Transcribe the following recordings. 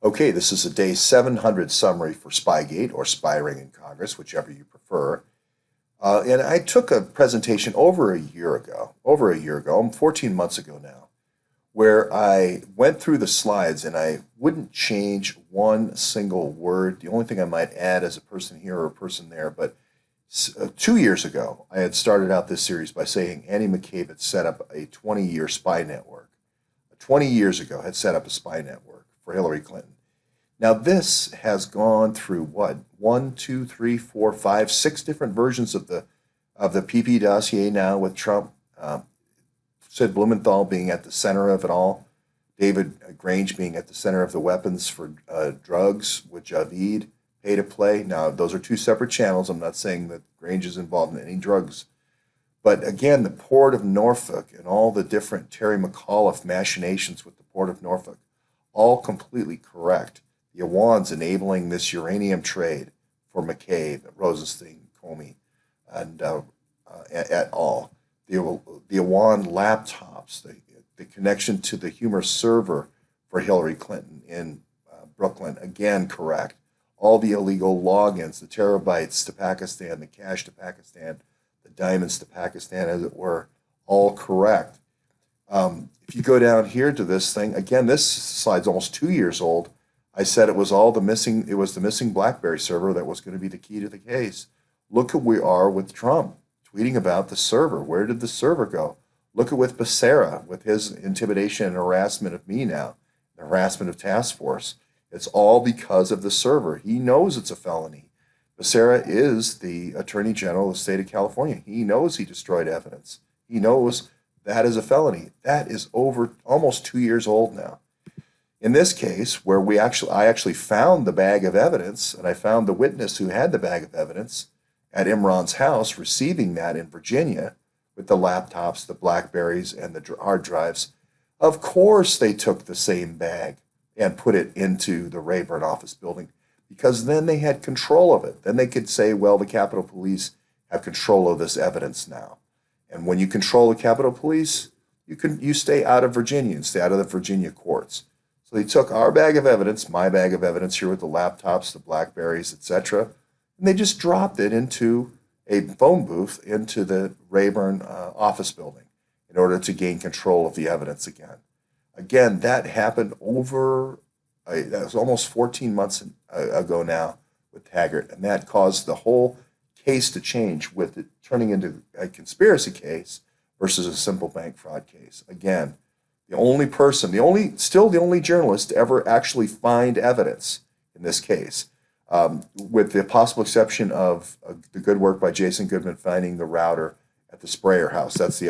Okay, this is a day 700 summary for SpyGate or Spy Ring in Congress, whichever you prefer. And I took a presentation over a year ago, 14 months ago now, where I went through the slides and I wouldn't change one single word. The only thing I might add as a person here or a person there, but 2 years ago, I had started out this series by saying Annie McCabe had set up a 20-year spy network. 20 years ago, had set up a spy network for Hillary Clinton. Now, this has gone through what? One, two, three, four, five, six different versions of the PP dossier now with Trump. Sid Blumenthal being at the center of it all, David Grange being at the center of the weapons for drugs with Javid, pay to play. Now, those are two separate channels. I'm not saying that Grange is involved in any drugs. But again, the Port of Norfolk and all the different Terry McAuliffe machinations with the Port of Norfolk, all completely correct. The Iwan's enabling this uranium trade for McCabe, Rosenstein, Comey, and et al. The Iwan laptops, the connection to the Humor server for Hillary Clinton in Brooklyn, again correct. All the illegal logins, the terabytes to Pakistan, the cash to Pakistan, the diamonds to Pakistan, as it were, all correct. If you go down here to this thing, again, this slide's almost 2 years old. I said it was the missing BlackBerry server that was going to be the key to the case. Look at where we are with Trump tweeting about the server. Where did the server go? Look at with Becerra, with his intimidation and harassment of me now, the harassment of task force. It's all because of the server. He knows it's a felony. Becerra is the Attorney General of the state of California. He knows he destroyed evidence. He knows that is a felony. That is over almost 2 years old now. In this case, where I actually found the bag of evidence, and I found the witness who had the bag of evidence at Imran's house receiving that in Virginia with the laptops, the Blackberries, and the hard drives. Of course they took the same bag and put it into the Rayburn office building, because then they had control of it. Then they could say, well, the Capitol Police have control of this evidence now. And when you control the Capitol Police, you stay out of Virginia and stay out of the Virginia courts. So they took our bag of evidence, my bag of evidence here with the laptops, the Blackberries, etc., and they just dropped it into a phone booth into the Rayburn office building in order to gain control of the evidence again. Again, that happened that was almost 14 months ago now with Taggart, and that caused the whole case to change, with it turning into a conspiracy case versus a simple bank fraud case. Again, the only journalist to ever actually find evidence in this case, with the possible exception of the good work by Jason Goodman finding the router at the Sprayer house. That's the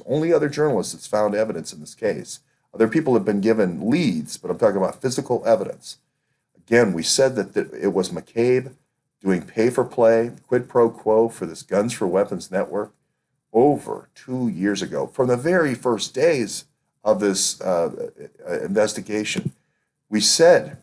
only other journalist that's found evidence in this case. Other people have been given leads, but I'm talking about physical evidence. Again, we said that it was McCabe doing pay-for-play, quid pro quo for this Guns for Weapons network over 2 years ago. From the very first days of this investigation, we said,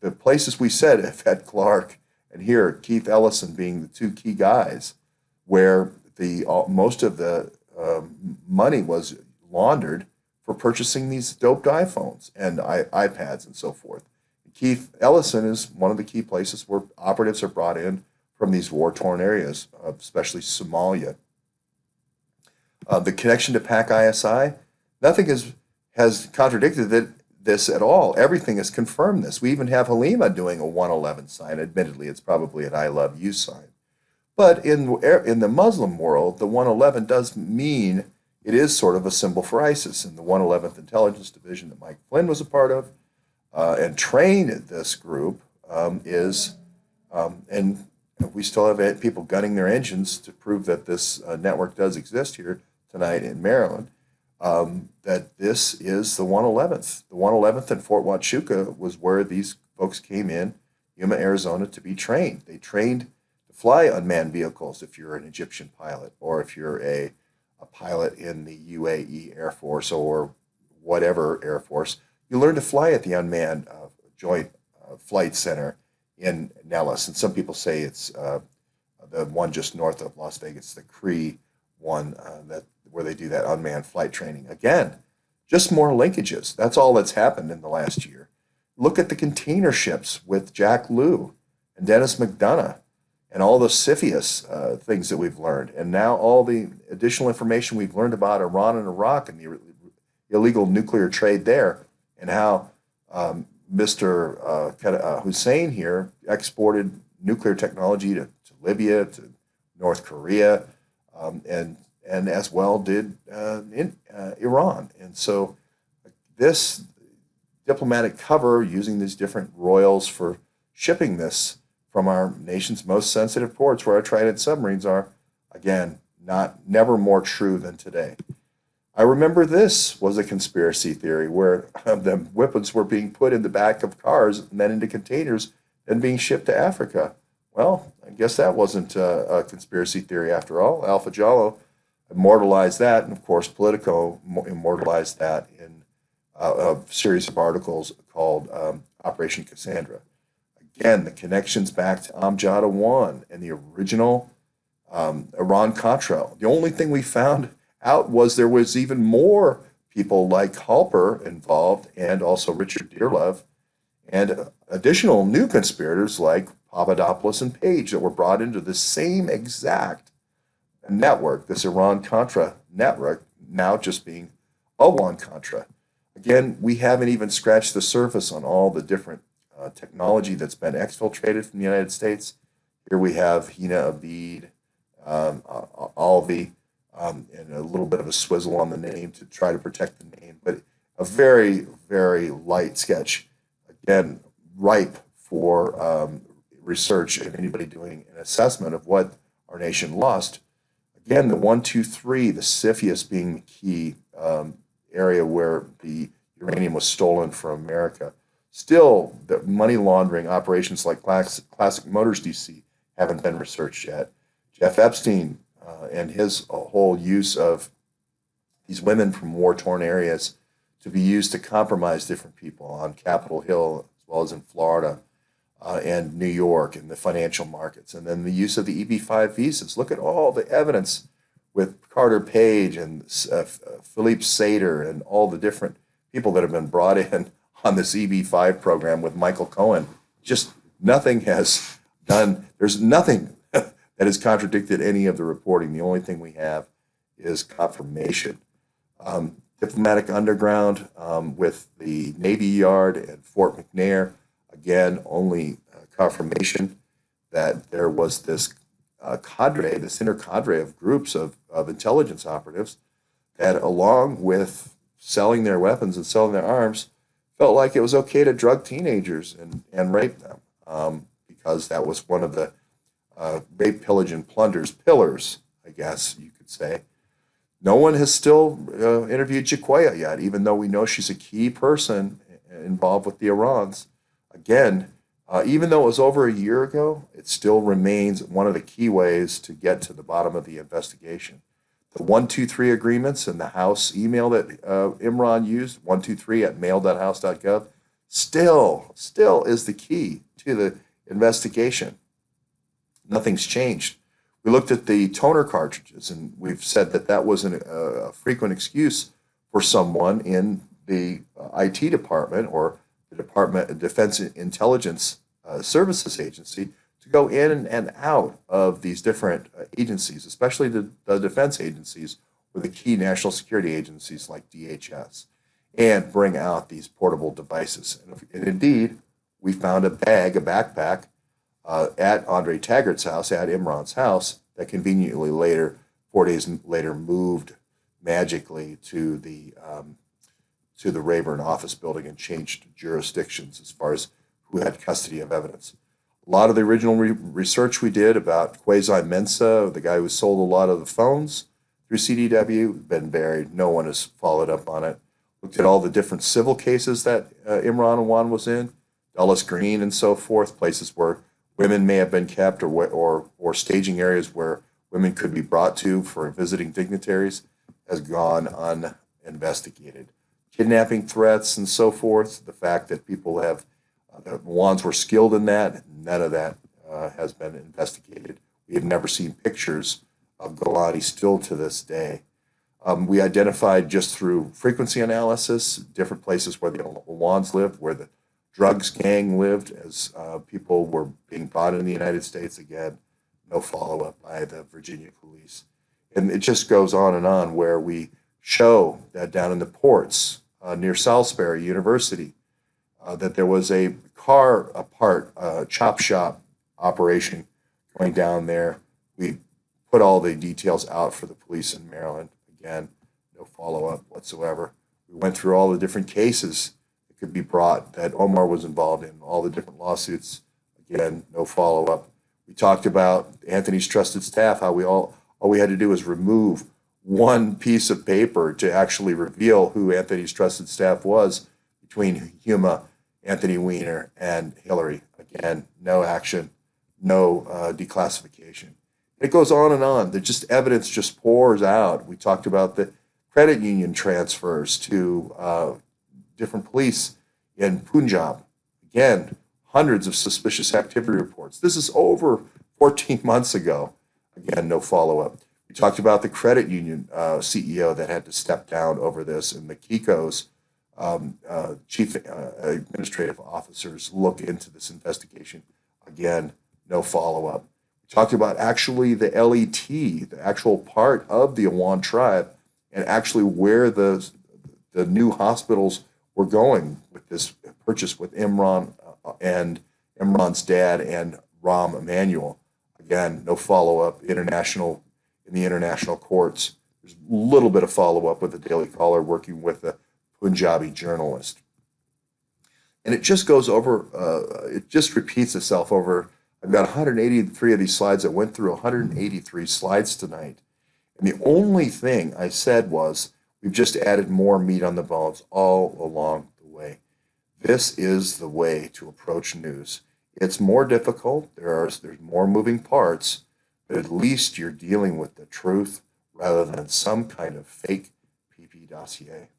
the places we said, Ed Clark and here Keith Ellison being the two key guys, where most of the money was laundered for purchasing these doped iPhones and iPads and so forth. Keith Ellison is one of the key places where operatives are brought in from these war-torn areas, especially Somalia. The connection to PAC ISI, nothing has contradicted this at all. Everything has confirmed this. We even have Halima doing a 111 sign. Admittedly, it's probably an I love you sign. But in the Muslim world, the 111 does mean it is sort of a symbol for ISIS. And the 111th Intelligence Division that Mike Flynn was a part of and trained this group and we still have people gunning their engines to prove that this network does exist here tonight in Maryland, that this is the 111th. The 111th in Fort Huachuca was where these folks came in, Yuma, Arizona, to be trained. They trained to fly unmanned vehicles if you're an Egyptian pilot, or if you're a pilot in the UAE Air Force or whatever Air Force. You learn to fly at the Unmanned Joint Flight Center in Nellis. And some people say it's the one just north of Las Vegas, the Cree one, where they do that unmanned flight training. Again, just more linkages. That's all that's happened in the last year. Look at the container ships with Jack Lew and Dennis McDonough and all the CFIUS things that we've learned. And now all the additional information we've learned about Iran and Iraq and the illegal nuclear trade there, and how Mr. Hussein here exported nuclear technology to Libya, to North Korea, and as well did in Iran. And so this diplomatic cover using these different royals for shipping this from our nation's most sensitive ports where our Trident submarines are, again, never more true than today. I remember this was a conspiracy theory where the weapons were being put in the back of cars and then into containers and being shipped to Africa. Well, I guess that wasn't a conspiracy theory after all. Alpha Jalo immortalized that, and of course Politico immortalized that in a series of articles called Operation Cassandra. Again, the connections back to Amjad 1 and the original Iran-Contra. The only thing we found out was there was even more people like Halper involved, and also Richard Dearlove, and additional new conspirators like Papadopoulos and Page that were brought into the same exact network, this Iran-Contra network, now just being Iran-Contra. Again, we haven't even scratched the surface on all the different technology that's been exfiltrated from the United States. Here we have Hina Abid, Alvi, and a little bit of a swizzle on the name to try to protect the name, but a very, very light sketch. Again, ripe for research and anybody doing an assessment of what our nation lost. Again, the 1, 2, 3, the CFIUS being the key area where the uranium was stolen from America. Still, the money laundering operations like Classic Motors DC haven't been researched yet. Jeff Epstein and his whole use of these women from war-torn areas to be used to compromise different people on Capitol Hill, as well as in Florida and New York and the financial markets. And then the use of the EB-5 visas. Look at all the evidence with Carter Page and Philippe Sater and all the different people that have been brought in on this EB-5 program with Michael Cohen. Just nothing has done, there's nothing that has contradicted any of the reporting. The only thing we have is confirmation. Diplomatic underground with the Navy Yard and Fort McNair, again, only confirmation that there was this cadre, this inner cadre of groups of intelligence operatives that, along with selling their weapons and selling their arms, felt like it was okay to drug teenagers and rape them, because that was one of the rape, pillage, and plunders pillars, I guess you could say. No one has still interviewed Jaquaya yet, even though we know she's a key person involved with the Irans. Again, even though it was over a year ago, it still remains one of the key ways to get to the bottom of the investigation. The 123 agreements and the House email that Imran used, 123@mail.house.gov, still is the key to the investigation. Nothing's changed. We looked at the toner cartridges, and we've said that that was a frequent excuse for someone in the IT department or the Department of Defense Intelligence Services Agency to go in and out of these different agencies, especially the defense agencies or the key national security agencies like DHS, and bring out these portable devices. And indeed, we found a backpack at Andre Taggart's house, at Imran's house, that conveniently later, 4 days later, moved magically to the Rayburn office building and changed jurisdictions as far as who had custody of evidence. A lot of the original research we did about Quasi Mensa, the guy who sold a lot of the phones through CDW, been buried. No one has followed up on it. Looked at all the different civil cases that Imran Awan was in, Dulles Green and so forth, places where women may have been kept, or staging areas where women could be brought to for visiting dignitaries, has gone uninvestigated. Kidnapping threats and so forth, the fact that people have, the Awans were skilled in that, none of that has been investigated. We have never seen pictures of Golani still to this day. We identified just through frequency analysis different places where the Awans lived, where the drugs gang lived as people were being bought in the United States. Again, no follow-up by the Virginia police. And it just goes on, where we show that down in the ports near Salisbury University, that there was a car apart chop shop operation going down there. We put all the details out for the police in Maryland. Again, no follow-up whatsoever. We went through all the different cases that could be brought that Omar was involved in, all the different lawsuits. Again, no follow-up. We talked about Anthony's trusted staff, how all we had to do was remove one piece of paper to actually reveal who Anthony's trusted staff was between Huma, Anthony Weiner, and Hillary. Again, no action, no declassification. It goes on and on. The just evidence just pours out. We talked about the credit union transfers to different police in Punjab. Again, hundreds of suspicious activity reports. This is over 14 months ago. Again, no follow-up. We talked about the credit union CEO that had to step down over this, and the Kiko's chief administrative officers look into this investigation. Again, no follow-up. We talked about actually the LET, the actual part of the Awan tribe, and actually where the new hospitals were going with this purchase with Imran and Imran's dad and Rahm Emanuel. Again, no follow-up in the international courts. There's a little bit of follow-up with the Daily Caller working with a Punjabi journalist. And it just goes over, it just repeats itself over. I've got 183 of these slides. I went through 183 slides tonight. And the only thing I said was, we've just added more meat on the bones all along the way. This is the way to approach news. It's more difficult. There's more moving parts, but at least you're dealing with the truth rather than some kind of fake PP dossier.